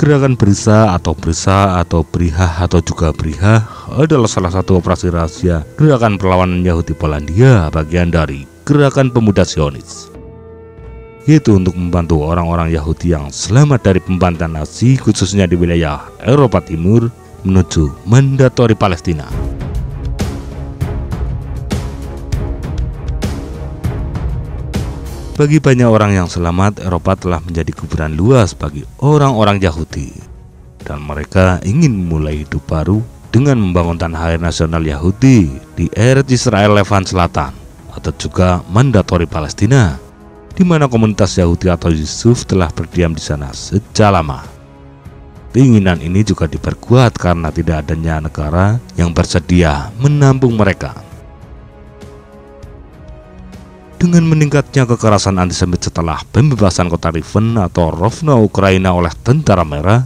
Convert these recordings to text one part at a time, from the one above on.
Gerakan Brisa atau Brihah atau juga Brihah adalah salah satu operasi rahasia gerakan perlawanan Yahudi Polandia, bagian dari gerakan pemuda Zionis, yaitu untuk membantu orang-orang Yahudi yang selamat dari pembantaian Nazi, khususnya di wilayah Eropa Timur, menuju mandatori Palestina. Bagi banyak orang yang selamat, Eropa telah menjadi kuburan luas bagi orang-orang Yahudi, dan mereka ingin memulai hidup baru dengan membangun tanah air nasional Yahudi di Eretz Israel Levan Selatan, atau juga mandatori Palestina, di mana komunitas Yahudi atau Yusuf telah berdiam di sana sejak lama. Keinginan ini juga diperkuat karena tidak adanya negara yang bersedia menampung mereka. Dengan meningkatnya kekerasan antisemit setelah pembebasan kota Riven atau Rovno Ukraina oleh Tentara Merah,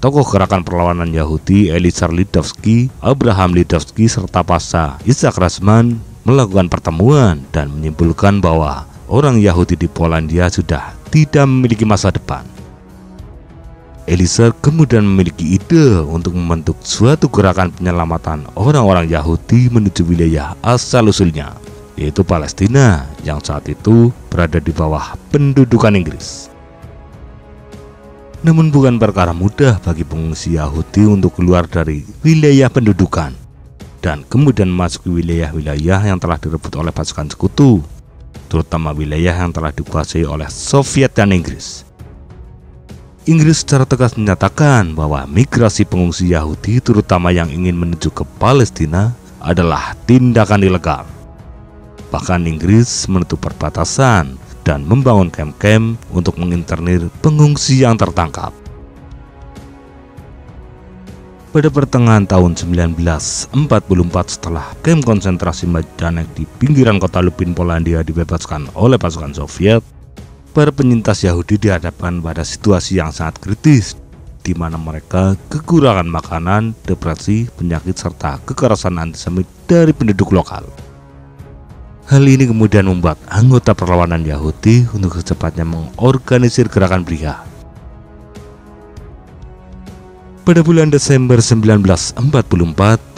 tokoh gerakan perlawanan Yahudi Eliezer Lidovsky, Abraham Lidovsky, serta Pasha Isaac Rasman melakukan pertemuan dan menyimpulkan bahwa orang Yahudi di Polandia sudah tidak memiliki masa depan. Eliezer kemudian memiliki ide untuk membentuk suatu gerakan penyelamatan orang-orang Yahudi menuju wilayah asal-usulnya, yaitu Palestina, yang saat itu berada di bawah pendudukan Inggris. Namun bukan perkara mudah bagi pengungsi Yahudi untuk keluar dari wilayah pendudukan dan kemudian masuk ke wilayah-wilayah yang telah direbut oleh pasukan sekutu, terutama wilayah yang telah dikuasai oleh Soviet dan Inggris. Inggris secara tegas menyatakan bahwa migrasi pengungsi Yahudi, terutama yang ingin menuju ke Palestina, adalah tindakan ilegal. Bahkan Inggris menutup perbatasan dan membangun kamp-kamp untuk menginternir pengungsi yang tertangkap. Pada pertengahan tahun 1944, setelah kamp konsentrasi Majdanek di pinggiran kota Lubin, Polandia dibebaskan oleh pasukan Soviet, para penyintas Yahudi dihadapkan pada situasi yang sangat kritis, di mana mereka kekurangan makanan, depresi, penyakit, serta kekerasan antisemit dari penduduk lokal. Hal ini kemudian membuat anggota perlawanan Yahudi untuk secepatnya mengorganisir gerakan Brihah. Pada bulan Desember 1944,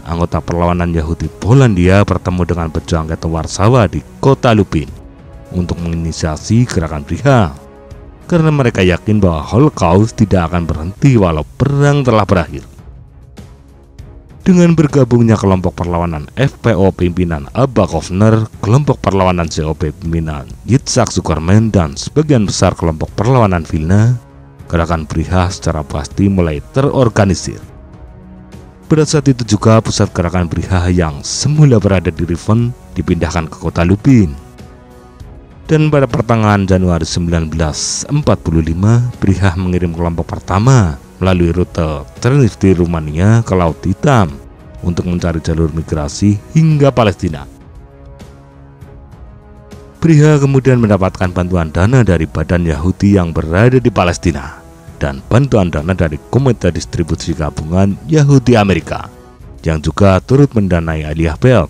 anggota perlawanan Yahudi Polandia bertemu dengan pejuang ghetto Warsawa di kota Lubin untuk menginisiasi gerakan Brihah, karena mereka yakin bahwa Holocaust tidak akan berhenti walau perang telah berakhir. Dengan bergabungnya kelompok perlawanan FPO pimpinan Abba Kovner, kelompok perlawanan COP pimpinan Yitzhak Zuckerman, dan sebagian besar kelompok perlawanan Vilna, gerakan Brihah secara pasti mulai terorganisir. Pada saat itu juga pusat gerakan Brihah yang semula berada di Riven dipindahkan ke kota Lubin. Dan pada pertengahan Januari 1945, Brihah mengirim kelompok pertama melalui rute Ternivtsi Rumania ke Laut Hitam untuk mencari jalur migrasi hingga Palestina. Brihah kemudian mendapatkan bantuan dana dari badan Yahudi yang berada di Palestina dan bantuan dana dari Komite Distribusi Gabungan Yahudi Amerika yang juga turut mendanai Aliyah Belt.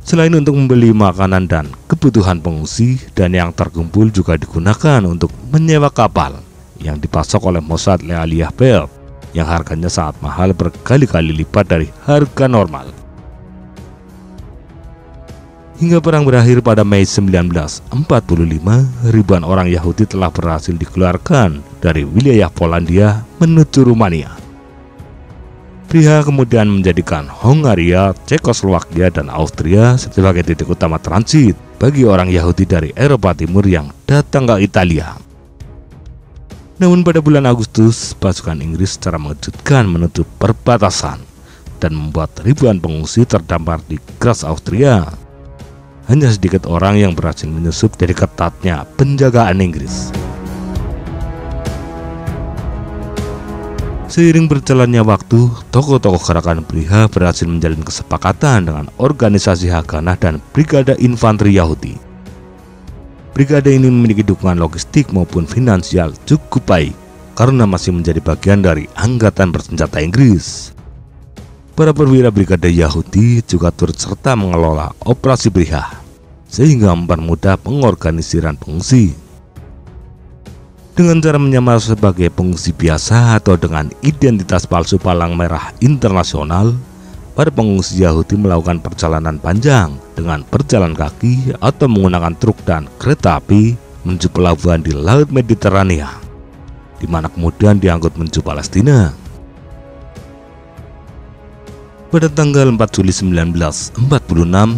Selain untuk membeli makanan dan kebutuhan pengungsi, dan yang terkumpul juga digunakan untuk menyewa kapal yang dipasok oleh Mossad Aliyah Belt yang harganya sangat mahal, berkali-kali lipat dari harga normal. Hingga perang berakhir pada Mei 1945, ribuan orang Yahudi telah berhasil dikeluarkan dari wilayah Polandia menuju Rumania. Brihah kemudian menjadikan Hongaria, Cekoslowakia, dan Austria sebagai titik utama transit bagi orang Yahudi dari Eropa Timur yang datang ke Italia. Namun pada bulan Agustus, pasukan Inggris secara mengejutkan menutup perbatasan dan membuat ribuan pengungsi terdampar di Graz, Austria. Hanya sedikit orang yang berhasil menyusup dari ketatnya penjagaan Inggris. Seiring berjalannya waktu, tokoh-tokoh gerakan Brihah berhasil menjalin kesepakatan dengan organisasi Haganah dan Brigade Infanteri Yahudi. Brigade ini memiliki dukungan logistik maupun finansial cukup baik karena masih menjadi bagian dari angkatan bersenjata Inggris. Para perwira Brigade Yahudi juga turut serta mengelola operasi Brihah sehingga mempermudah pengorganisiran pengungsi. Dengan cara menyamar sebagai pengungsi biasa atau dengan identitas palsu Palang Merah Internasional, para pengungsi Yahudi melakukan perjalanan panjang dengan berjalan kaki atau menggunakan truk dan kereta api menuju pelabuhan di Laut Mediterania, di mana kemudian diangkut menuju Palestina. Pada tanggal 4 Juli 1946,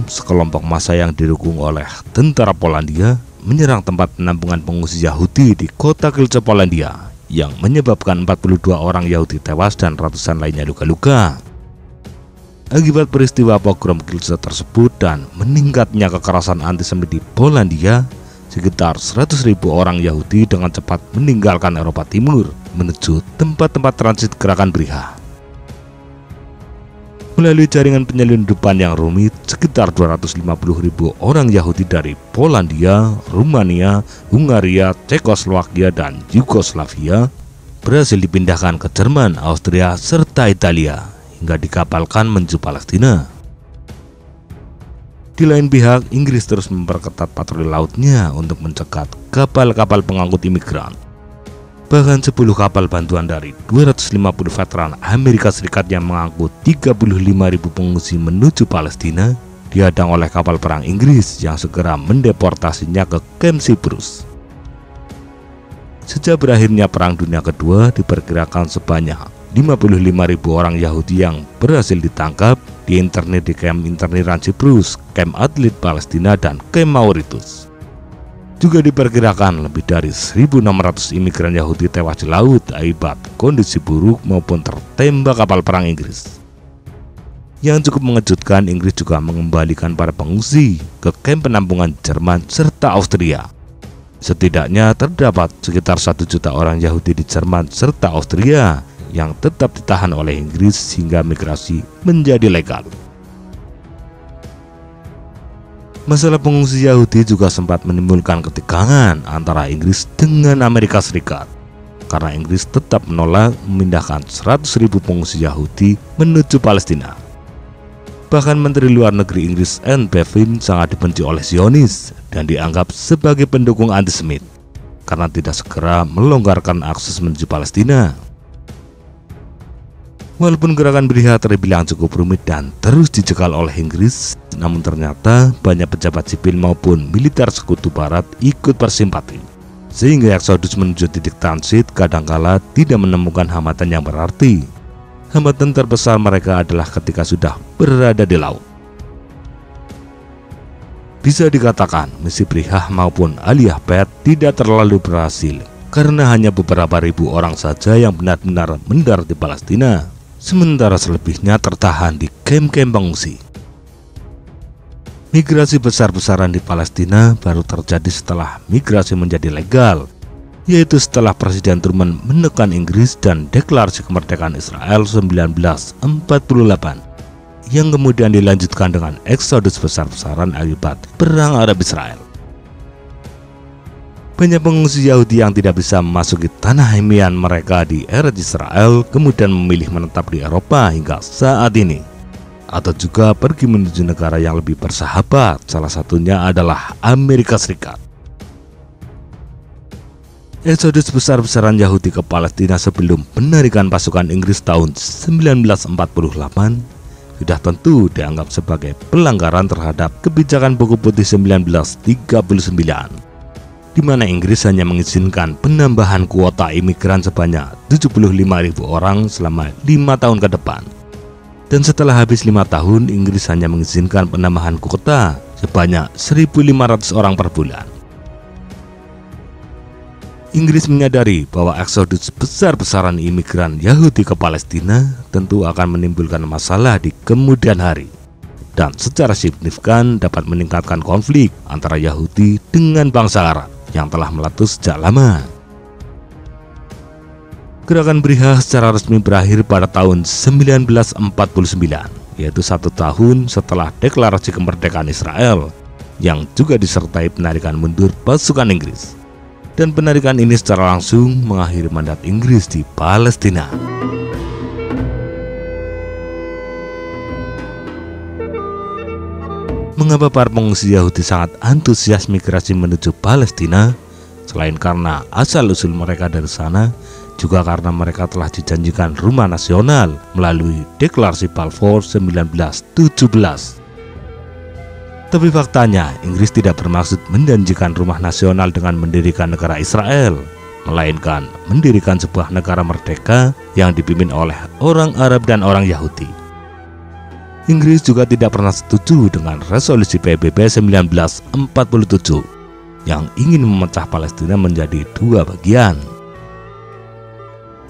sekelompok massa yang didukung oleh tentara Polandia menyerang tempat penampungan pengungsi Yahudi di kota Kielce, Polandia, yang menyebabkan 42 orang Yahudi tewas dan ratusan lainnya luka-luka. Akibat peristiwa pogrom Kielce tersebut dan meningkatnya kekerasan antisemit di Polandia, sekitar 100.000 orang Yahudi dengan cepat meninggalkan Eropa Timur menuju tempat-tempat transit gerakan Brigha. Melalui jaringan penyelundupan yang rumit, sekitar 250.000 orang Yahudi dari Polandia, Rumania, Hungaria, Cekoslowakia, dan Yugoslavia berhasil dipindahkan ke Jerman, Austria, serta Italia hingga dikapalkan menuju Palestina. Di lain pihak, Inggris terus memperketat patroli lautnya untuk mencegat kapal-kapal pengangkut imigran. Bahkan 10 kapal bantuan dari 250 veteran Amerika Serikat yang mengangkut 35.000 pengungsi menuju Palestina dihadang oleh kapal perang Inggris yang segera mendeportasinya ke kamp Siprus. Sejak berakhirnya Perang Dunia Kedua, diperkirakan sebanyak 55.000 orang Yahudi yang berhasil ditangkap diinternir di kamp interniran Siprus, kamp atlet Palestina, dan kamp Mauritius. Juga diperkirakan lebih dari 1.600 imigran Yahudi tewas di laut akibat kondisi buruk maupun tertembak kapal perang Inggris. Yang cukup mengejutkan, Inggris juga mengembalikan para pengungsi ke kamp penampungan Jerman serta Austria. Setidaknya terdapat sekitar 1 juta orang Yahudi di Jerman serta Austria yang tetap ditahan oleh Inggris hingga migrasi menjadi legal. Masalah pengungsi Yahudi juga sempat menimbulkan ketegangan antara Inggris dengan Amerika Serikat, karena Inggris tetap menolak memindahkan 100.000 pengungsi Yahudi menuju Palestina. Bahkan Menteri Luar Negeri Inggris Anne Bevin sangat dibenci oleh Zionis dan dianggap sebagai pendukung antisemit karena tidak segera melonggarkan akses menuju Palestina. Walaupun gerakan Brigha terbilang cukup rumit dan terus dicekal oleh Inggris, namun ternyata banyak pejabat sipil maupun militer sekutu barat ikut bersimpati, sehingga eksodus menuju titik transit kadangkala tidak menemukan hambatan yang berarti. Hambatan terbesar mereka adalah ketika sudah berada di laut. Bisa dikatakan misi Brigha maupun Aliyah Bet tidak terlalu berhasil, karena hanya beberapa ribu orang saja yang benar-benar mendarat di Palestina, sementara selebihnya tertahan di kamp-kamp pengungsi. Migrasi besar-besaran di Palestina baru terjadi setelah migrasi menjadi legal, yaitu setelah Presiden Truman menekan Inggris dan deklarasi kemerdekaan Israel 1948, yang kemudian dilanjutkan dengan eksodus besar-besaran akibat Perang Arab-Israel. Banyak pengungsi Yahudi yang tidak bisa memasuki tanah impian mereka di Eretz Israel kemudian memilih menetap di Eropa hingga saat ini, atau juga pergi menuju negara yang lebih bersahabat, salah satunya adalah Amerika Serikat. Eksodus besar-besaran Yahudi ke Palestina sebelum penarikan pasukan Inggris tahun 1948 sudah tentu dianggap sebagai pelanggaran terhadap kebijakan Buku Putih 1939. Di mana Inggris hanya mengizinkan penambahan kuota imigran sebanyak 75.000 orang selama 5 tahun ke depan. Dan setelah habis 5 tahun, Inggris hanya mengizinkan penambahan kuota sebanyak 1.500 orang per bulan. Inggris menyadari bahwa eksodus besar-besaran imigran Yahudi ke Palestina tentu akan menimbulkan masalah di kemudian hari, dan secara signifikan dapat meningkatkan konflik antara Yahudi dengan bangsa Arab yang telah meletus sejak lama. Gerakan Brigha secara resmi berakhir pada tahun 1949, yaitu 1 tahun setelah deklarasi kemerdekaan Israel, yang juga disertai penarikan mundur pasukan Inggris. Dan penarikan ini secara langsung mengakhiri mandat Inggris di Palestina. Mengapa para pengungsi Yahudi sangat antusias migrasi menuju Palestina? Selain karena asal-usul mereka dari sana, juga karena mereka telah dijanjikan rumah nasional melalui Deklarasi Balfour 1917. Tapi faktanya, Inggris tidak bermaksud menjanjikan rumah nasional dengan mendirikan negara Israel, melainkan mendirikan sebuah negara merdeka yang dipimpin oleh orang Arab dan orang Yahudi. Inggris juga tidak pernah setuju dengan resolusi PBB 1947 yang ingin memecah Palestina menjadi dua bagian.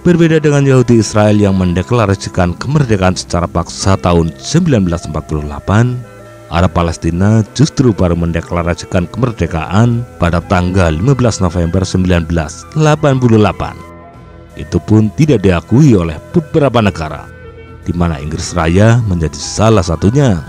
Berbeda dengan Yahudi Israel yang mendeklarasikan kemerdekaan secara paksa tahun 1948, Arab Palestina justru baru mendeklarasikan kemerdekaan pada tanggal 15 November 1988. Itu pun tidak diakui oleh beberapa negara, di mana Inggris Raya menjadi salah satunya.